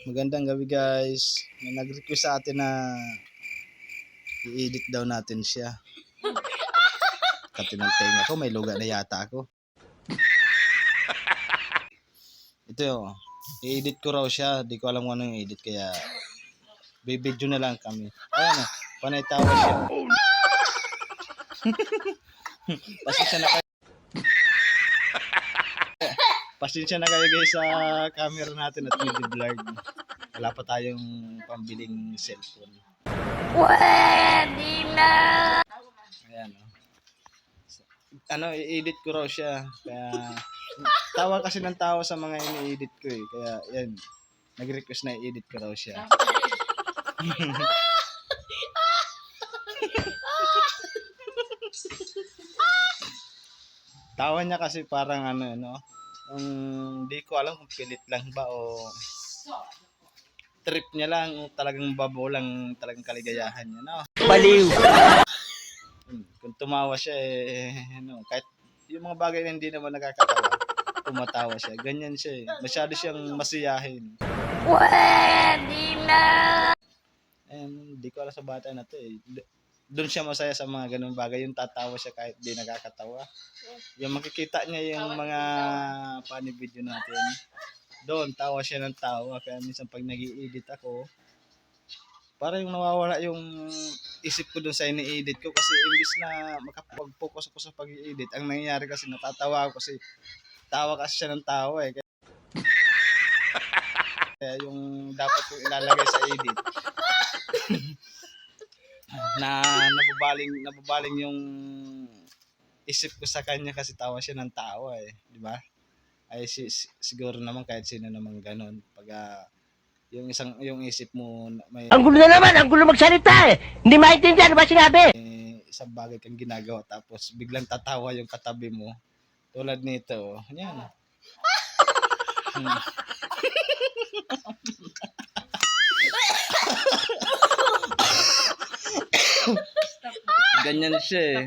Magandang gabi guys. May nag-request sa atin na i-edit daw natin siya. Katinang tenga ko, may luga na yata ako. Ito yun, i-edit ko raw siya. Di ko alam kung ano yung edit kaya bibidyo na lang kami. Ayan panay tawa siya. Pasensya na kayo guys sa camera natin at medyo blurred. Wala pa tayong pambiling cellphone. Pwede na! Ayan i-edit ko raw siya. Kaya tawa kasi ng tawa sa mga ini-edit ko eh. Kaya yan, nag-request na i-edit ko raw siya. Tawa niya kasi parang di ko alam kung pilit lang ba o trip niya lang, talagang babaw lang, talagang kaligayahan niya, no? Baliw! Kung tumawa siya kahit yung mga bagay na hindi naman nakakatawa, tumatawa siya. Ganyan siya eh. Masyado siyang masiyahin. Pwede na! Di ko alam sa bata na to eh. Doon siya masaya sa mga ganung bagay, yung tatawa siya kahit di nakakatawa. Yung makikita niya yung mga funny video natin, doon tawa siya ng tawa. Kaya minsan pag nag-i-edit ako, parang yung nawawala yung isip ko doon sa ini-edit ko kasi imbis na makapag-focus ako sa pag-i-edit, ang nangyayari kasi natatawa ako kasi tawa kasi siya ng tawa eh. Kaya yung dapat kong ilalagay sa edit na nababaling yung isip ko sa kanya kasi tawa siya ng tawa eh, di ba? Ay siguro naman kahit sino naman ganun pag yung isip mo may Ang gulo na naman! Ang gulo magsalita eh! Hindi maintindihan ba sinabi? isang bagay kang ginagawa tapos biglang tatawa yung katabi mo tulad nito yan. Ganyan siya eh.